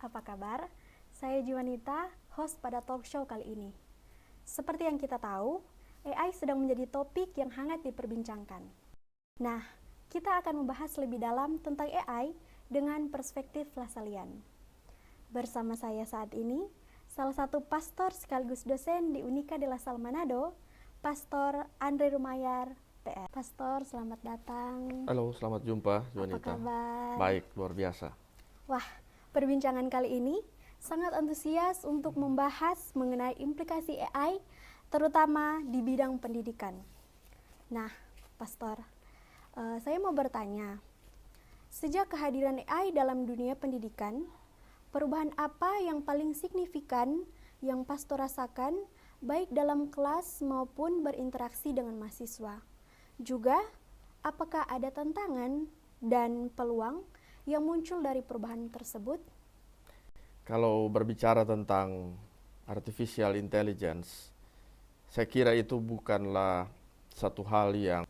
apa kabar? Saya Juanita, host pada talk show kali ini. Seperti yang kita tahu, AI sedang menjadi topik yang hangat diperbincangkan. Nah, kita akan membahas lebih dalam tentang AI dengan perspektif Lasalian. Bersama saya saat ini, salah satu pastor sekaligus dosen di Unika de La Salle Manado, Pastor Andre Rumayar, PR. Pastor, selamat datang. Halo, selamat jumpa, Juanita. Apa kabar? Baik, luar biasa. Wah, perbincangan kali ini sangat antusias untuk membahas mengenai implikasi AI, terutama di bidang pendidikan. Nah, Pastor, saya mau bertanya, sejak kehadiran AI dalam dunia pendidikan, perubahan apa yang paling signifikan yang Pastor rasakan, baik dalam kelas maupun berinteraksi dengan mahasiswa? Juga, apakah ada tantangan dan peluang yang muncul dari perubahan tersebut? Kalau berbicara tentang artificial intelligence, saya kira itu bukanlah satu hal yang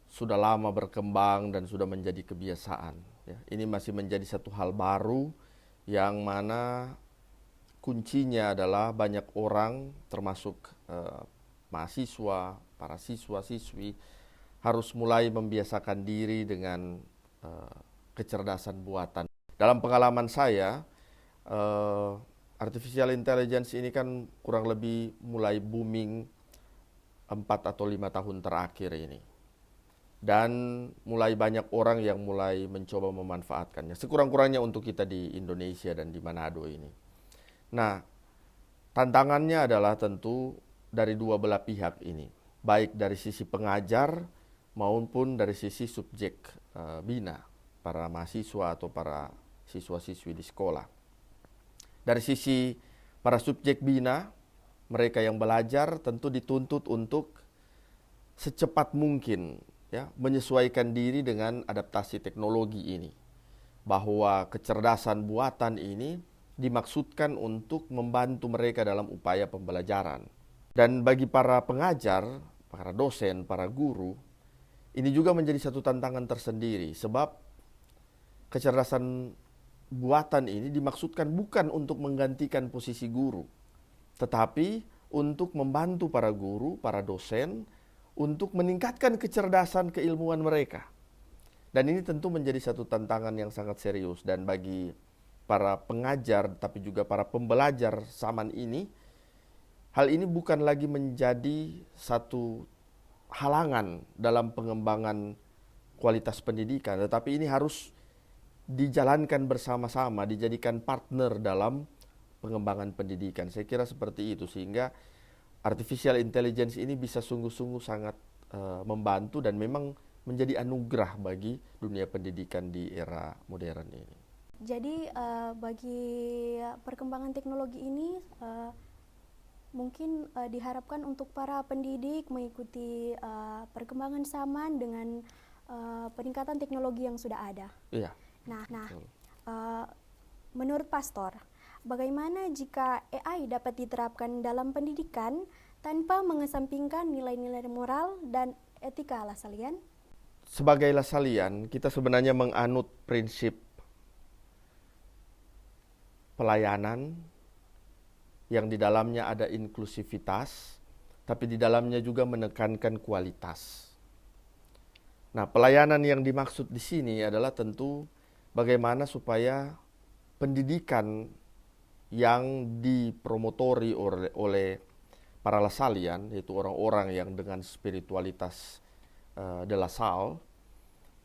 sudah lama berkembang dan sudah menjadi kebiasaan. Ya. Ini masih menjadi satu hal baru yang mana kuncinya adalah banyak orang, termasuk mahasiswa, para siswa-siswi, harus mulai membiasakan diri dengan kecerdasan buatan. Dalam pengalaman saya, artificial intelligence ini kan kurang lebih mulai booming 4 atau 5 tahun terakhir ini. Dan mulai banyak orang yang mulai mencoba memanfaatkannya. Sekurang-kurangnya untuk kita di Indonesia dan di Manado ini. Nah, tantangannya adalah tentu dari dua belah pihak ini. Baik dari sisi pengajar maupun dari sisi subjek bina, para mahasiswa atau para siswa-siswi di sekolah. Dari sisi para subjek bina, mereka yang belajar tentu dituntut untuk secepat mungkin ya, menyesuaikan diri dengan adaptasi teknologi ini. Bahwa kecerdasan buatan ini dimaksudkan untuk membantu mereka dalam upaya pembelajaran. Dan bagi para pengajar, para dosen, para guru, ini juga menjadi satu tantangan tersendiri, sebab kecerdasan buatan ini dimaksudkan bukan untuk menggantikan posisi guru, tetapi untuk membantu para guru, para dosen, untuk meningkatkan kecerdasan keilmuan mereka. Dan ini tentu menjadi satu tantangan yang sangat serius, dan bagi para pengajar tapi juga para pembelajar zaman ini, hal ini bukan lagi menjadi satu halangan dalam pengembangan kualitas pendidikan, tetapi ini harus dijalankan bersama-sama, dijadikan partner dalam pengembangan pendidikan. Saya kira seperti itu, sehingga artificial intelligence ini bisa sungguh-sungguh sangat membantu dan memang menjadi anugerah bagi dunia pendidikan di era modern ini. Jadi bagi perkembangan teknologi ini mungkin diharapkan untuk para pendidik mengikuti perkembangan zaman dengan peningkatan teknologi yang sudah ada. Iya. Nah, menurut Pastor, bagaimana jika AI dapat diterapkan dalam pendidikan tanpa mengesampingkan nilai-nilai moral dan etika Lasalian? Sebagai Lasalian, kita sebenarnya menganut prinsip pelayanan yang di dalamnya ada inklusivitas, tapi di dalamnya juga menekankan kualitas. Nah, pelayanan yang dimaksud di sini adalah tentu bagaimana supaya pendidikan yang dipromotori oleh para Lasalian, yaitu orang-orang yang dengan spiritualitas de La Salle,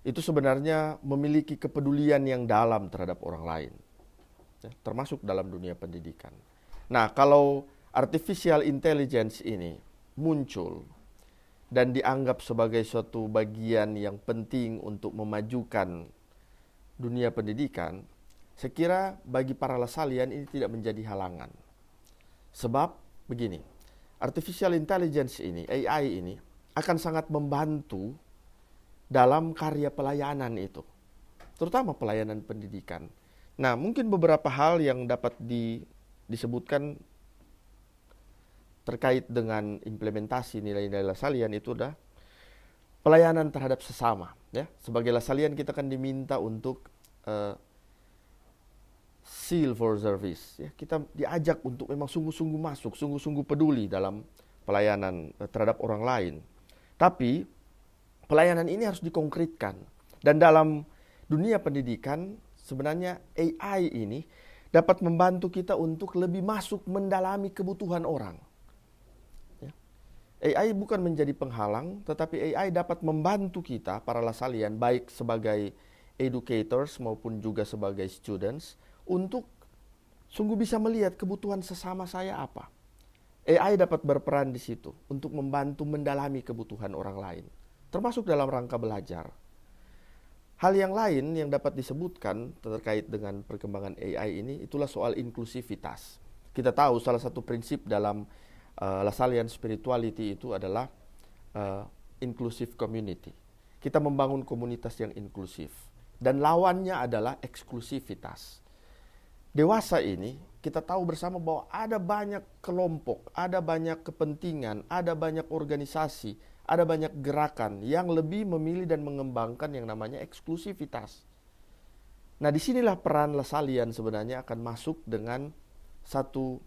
itu sebenarnya memiliki kepedulian yang dalam terhadap orang lain, ya, termasuk dalam dunia pendidikan. Nah, kalau artificial intelligence ini muncul dan dianggap sebagai suatu bagian yang penting untuk memajukan dunia pendidikan, saya kira bagi para Lasalian ini tidak menjadi halangan. Sebab begini, artificial intelligence ini, AI ini, akan sangat membantu dalam karya pelayanan itu, terutama pelayanan pendidikan. Nah, mungkin beberapa hal yang dapat disebutkan terkait dengan implementasi nilai-nilai Lasalian itu adalah pelayanan terhadap sesama. Ya, sebagai Lasalian kita kan diminta untuk seal for service. Ya, kita diajak untuk memang sungguh-sungguh masuk, sungguh-sungguh peduli dalam pelayanan terhadap orang lain. Tapi pelayanan ini harus dikonkretkan. Dan dalam dunia pendidikan sebenarnya AI ini dapat membantu kita untuk lebih masuk mendalami kebutuhan orang. AI bukan menjadi penghalang, tetapi AI dapat membantu kita, para lasalian, baik sebagai educators maupun juga sebagai students, untuk sungguh bisa melihat kebutuhan sesama saya apa. AI dapat berperan di situ untuk membantu mendalami kebutuhan orang lain, termasuk dalam rangka belajar. Hal yang lain yang dapat disebutkan terkait dengan perkembangan AI ini, itulah soal inklusivitas. Kita tahu salah satu prinsip dalam Lasalian spirituality itu adalah inclusive community. Kita membangun komunitas yang inklusif. Dan lawannya adalah eksklusivitas. Dewasa ini kita tahu bersama bahwa ada banyak kelompok, ada banyak kepentingan, ada banyak organisasi, ada banyak gerakan yang lebih memilih dan mengembangkan yang namanya eksklusivitas. Nah, disinilah peran Lasalian sebenarnya akan masuk dengan satu,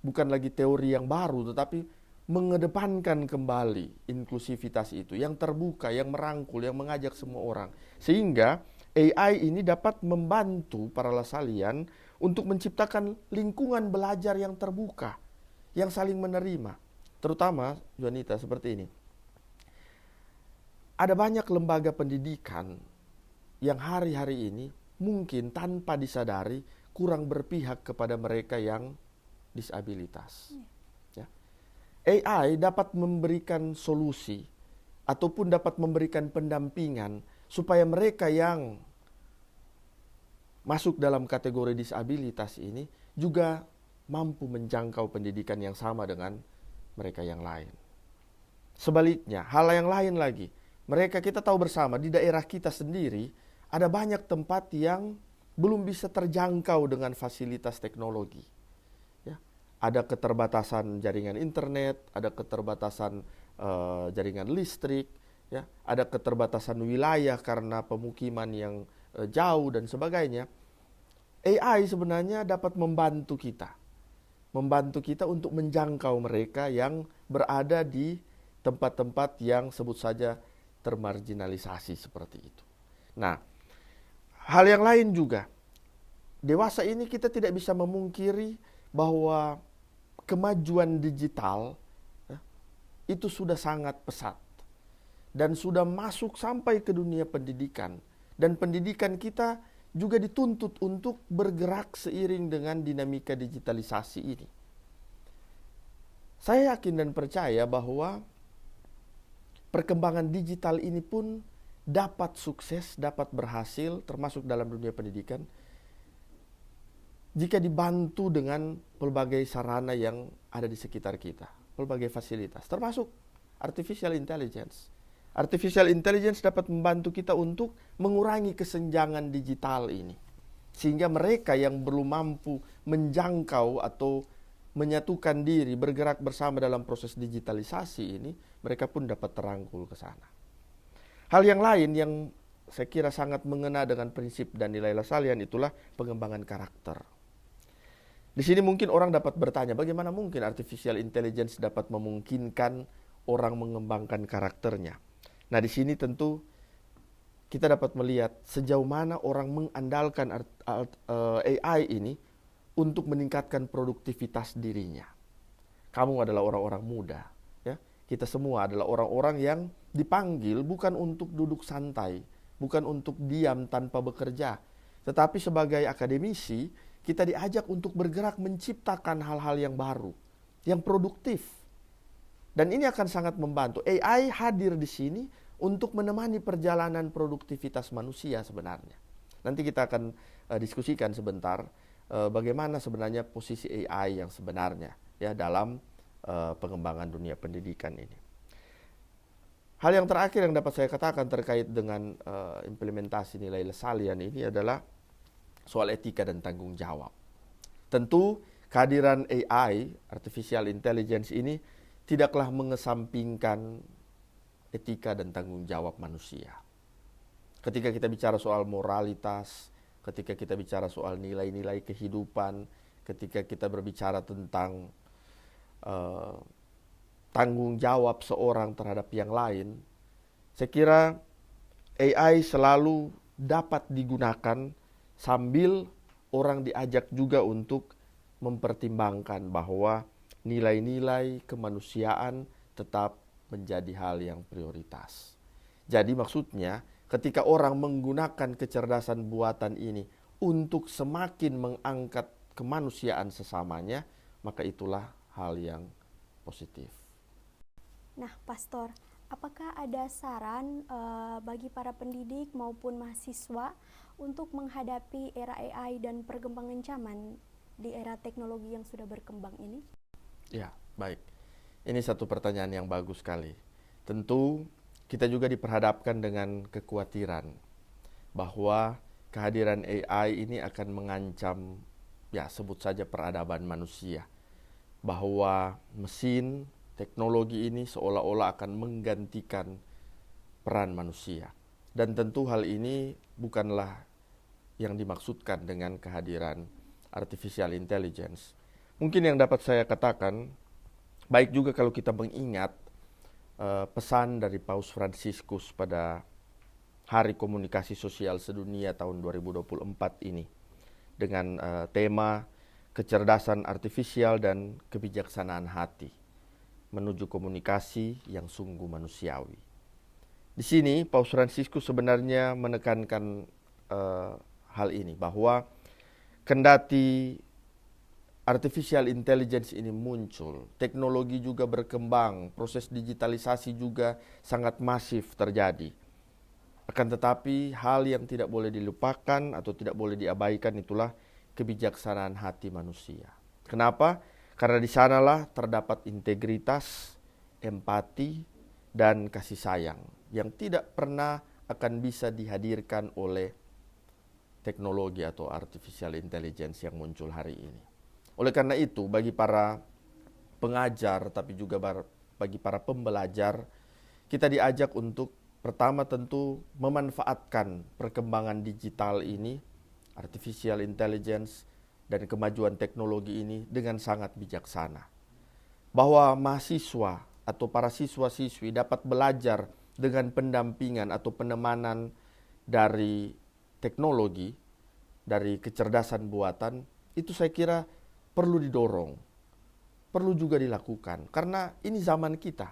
bukan lagi teori yang baru, tetapi mengedepankan kembali inklusivitas itu, yang terbuka, yang merangkul, yang mengajak semua orang. Sehingga AI ini dapat membantu para Lasalian untuk menciptakan lingkungan belajar yang terbuka, yang saling menerima. Terutama, Juanita, seperti ini. Ada banyak lembaga pendidikan yang hari-hari ini mungkin tanpa disadari kurang berpihak kepada mereka yang disabilitas. Ya. AI dapat memberikan solusi ataupun dapat memberikan pendampingan supaya mereka yang masuk dalam kategori disabilitas ini juga mampu menjangkau pendidikan yang sama dengan mereka yang lain. Sebaliknya, hal yang lain lagi, kita tahu bersama di daerah kita sendiri ada banyak tempat yang belum bisa terjangkau dengan fasilitas teknologi. Ada keterbatasan jaringan internet, ada keterbatasan jaringan listrik, ya, ada keterbatasan wilayah karena pemukiman yang jauh dan sebagainya. AI sebenarnya dapat membantu kita untuk menjangkau mereka yang berada di tempat-tempat yang sebut saja termarginalisasi seperti itu. Nah, hal yang lain juga, dewasa ini kita tidak bisa memungkiri bahwa kemajuan digital itu sudah sangat pesat dan sudah masuk sampai ke dunia pendidikan, dan pendidikan kita juga dituntut untuk bergerak seiring dengan dinamika digitalisasi ini. Saya yakin dan percaya bahwa perkembangan digital ini pun dapat sukses, dapat berhasil termasuk dalam dunia pendidikan jika dibantu dengan pelbagai sarana yang ada di sekitar kita, pelbagai fasilitas, termasuk artificial intelligence. Artificial intelligence dapat membantu kita untuk mengurangi kesenjangan digital ini. Sehingga mereka yang belum mampu menjangkau atau menyatukan diri, bergerak bersama dalam proses digitalisasi ini, mereka pun dapat terangkul ke sana. Hal yang lain yang saya kira sangat mengena dengan prinsip dan nilai Lasalian itulah pengembangan karakter. Di sini mungkin orang dapat bertanya, bagaimana mungkin artificial intelligence dapat memungkinkan orang mengembangkan karakternya? Nah, di sini tentu kita dapat melihat sejauh mana orang mengandalkan AI ini untuk meningkatkan produktivitas dirinya. Kamu adalah orang-orang muda, ya. Kita semua adalah orang-orang yang dipanggil bukan untuk duduk santai, bukan untuk diam tanpa bekerja, tetapi sebagai akademisi kita diajak untuk bergerak menciptakan hal-hal yang baru, yang produktif. Dan ini akan sangat membantu. AI hadir di sini untuk menemani perjalanan produktivitas manusia sebenarnya. Nanti kita akan diskusikan sebentar bagaimana sebenarnya posisi AI yang sebenarnya ya dalam pengembangan dunia pendidikan ini. Hal yang terakhir yang dapat saya katakan terkait dengan implementasi nilai Lasalian ini adalah soal etika dan tanggung jawab. Tentu kehadiran AI, artificial intelligence ini tidaklah mengesampingkan etika dan tanggung jawab manusia. Ketika kita bicara soal moralitas, ketika kita bicara soal nilai-nilai kehidupan, ketika kita berbicara tentang tanggung jawab seorang terhadap yang lain, saya kira AI selalu dapat digunakan sambil orang diajak juga untuk mempertimbangkan bahwa nilai-nilai kemanusiaan tetap menjadi hal yang prioritas. Jadi maksudnya ketika orang menggunakan kecerdasan buatan ini untuk semakin mengangkat kemanusiaan sesamanya, maka itulah hal yang positif. Nah, Pastor, apakah ada saran bagi para pendidik maupun mahasiswa untuk menghadapi era AI dan perkembangan zaman di era teknologi yang sudah berkembang ini? Ya, baik. Ini satu pertanyaan yang bagus sekali. Tentu kita juga diperhadapkan dengan kekhawatiran bahwa kehadiran AI ini akan mengancam, ya sebut saja peradaban manusia. Bahwa mesin, teknologi ini seolah-olah akan menggantikan peran manusia. Dan tentu hal ini bukanlah yang dimaksudkan dengan kehadiran artificial intelligence. Mungkin yang dapat saya katakan, baik juga kalau kita mengingat pesan dari Paus Fransiskus pada Hari Komunikasi Sosial Sedunia tahun 2024 ini dengan tema kecerdasan artifisial dan kebijaksanaan hati menuju komunikasi yang sungguh manusiawi. Di sini Paus Fransiskus sebenarnya menekankan hal ini, bahwa kendati artificial intelligence ini muncul, teknologi juga berkembang, proses digitalisasi juga sangat masif terjadi. Akan tetapi hal yang tidak boleh dilupakan atau tidak boleh diabaikan itulah kebijaksanaan hati manusia. Kenapa? Karena di sanalah terdapat integritas, empati, dan kasih sayang yang tidak pernah akan bisa dihadirkan oleh teknologi atau artificial intelligence yang muncul hari ini. Oleh karena itu, bagi para pengajar tapi juga bagi para pembelajar, kita diajak untuk pertama tentu memanfaatkan perkembangan digital ini, artificial intelligence, dan kemajuan teknologi ini dengan sangat bijaksana. Bahwa mahasiswa atau para siswa-siswi dapat belajar dengan pendampingan atau penemanan dari teknologi, dari kecerdasan buatan, itu saya kira perlu didorong, perlu juga dilakukan. Karena ini zaman kita,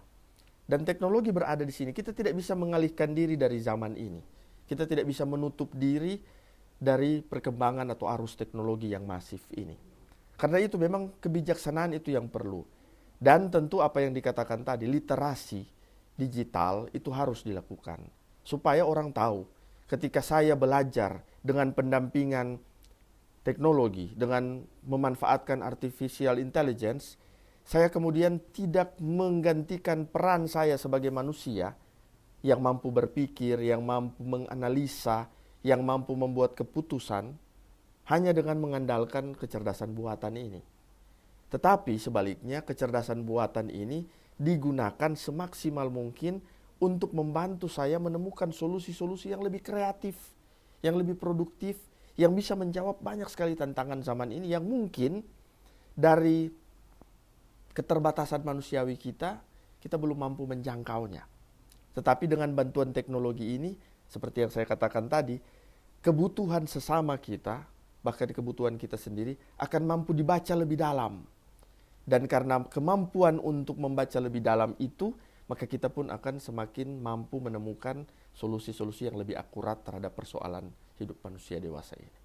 dan teknologi berada di sini. Kita tidak bisa mengalihkan diri dari zaman ini. Kita tidak bisa menutup diri dari perkembangan atau arus teknologi yang masif ini. Karena itu memang kebijaksanaan itu yang perlu. Dan tentu apa yang dikatakan tadi, literasi digital itu harus dilakukan. Supaya orang tahu, ketika saya belajar dengan pendampingan teknologi, dengan memanfaatkan artificial intelligence, saya kemudian tidak menggantikan peran saya sebagai manusia yang mampu berpikir, yang mampu menganalisa, yang mampu membuat keputusan hanya dengan mengandalkan kecerdasan buatan ini. Tetapi sebaliknya, kecerdasan buatan ini digunakan semaksimal mungkin untuk membantu saya menemukan solusi-solusi yang lebih kreatif, yang lebih produktif, yang bisa menjawab banyak sekali tantangan zaman ini yang mungkin dari keterbatasan manusiawi kita belum mampu menjangkaunya. Tetapi dengan bantuan teknologi ini, seperti yang saya katakan tadi, kebutuhan sesama kita, bahkan kebutuhan kita sendiri, akan mampu dibaca lebih dalam. Dan karena kemampuan untuk membaca lebih dalam itu, maka kita pun akan semakin mampu menemukan solusi-solusi yang lebih akurat terhadap persoalan hidup manusia dewasa ini.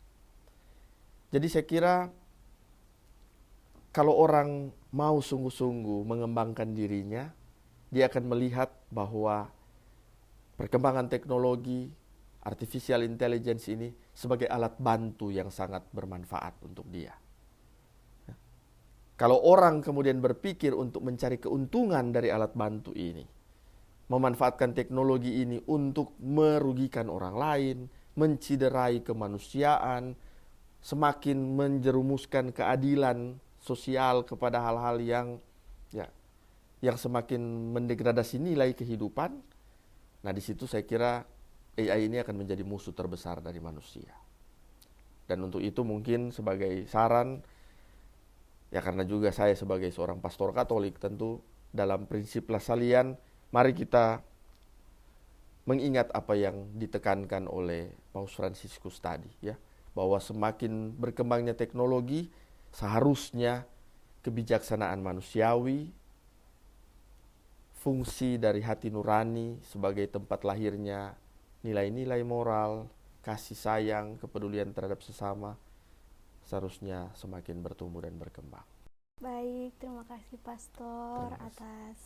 Jadi saya kira kalau orang mau sungguh-sungguh mengembangkan dirinya, dia akan melihat bahwa perkembangan teknologi, artificial intelligence ini sebagai alat bantu yang sangat bermanfaat untuk dia. Kalau orang kemudian berpikir untuk mencari keuntungan dari alat bantu ini, memanfaatkan teknologi ini untuk merugikan orang lain, menciderai kemanusiaan, semakin menjerumuskan keadilan sosial kepada hal-hal yang semakin mendegradasi nilai kehidupan. Nah, di situ saya kira AI ini akan menjadi musuh terbesar dari manusia. Dan untuk itu mungkin sebagai saran, ya karena juga saya sebagai seorang pastor Katolik tentu dalam prinsip Lasalian, mari kita mengingat apa yang ditekankan oleh Paus Fransiskus tadi, ya, bahwa semakin berkembangnya teknologi, seharusnya kebijaksanaan manusiawi, fungsi dari hati nurani sebagai tempat lahirnya nilai-nilai moral, kasih sayang, kepedulian terhadap sesama, seharusnya semakin bertumbuh dan berkembang. Baik, terima kasih Pastor Terima kasih. atas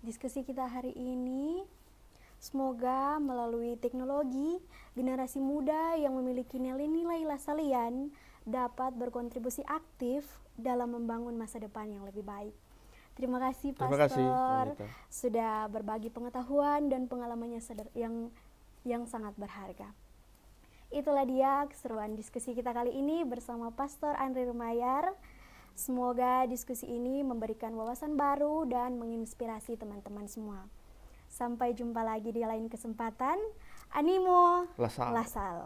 diskusi kita hari ini. Semoga melalui teknologi, generasi muda yang memiliki nilai-nilai Lasalian dapat berkontribusi aktif dalam membangun masa depan yang lebih baik. Terima kasih Terima kasih, Pastor Wanita. sudah berbagi pengetahuan dan pengalamannya yang sangat berharga. Itulah dia keseruan diskusi kita kali ini bersama Pastor Andri Rumayar. Semoga diskusi ini memberikan wawasan baru dan menginspirasi teman-teman semua. Sampai jumpa lagi di lain kesempatan. Animo Lasal. Lasal.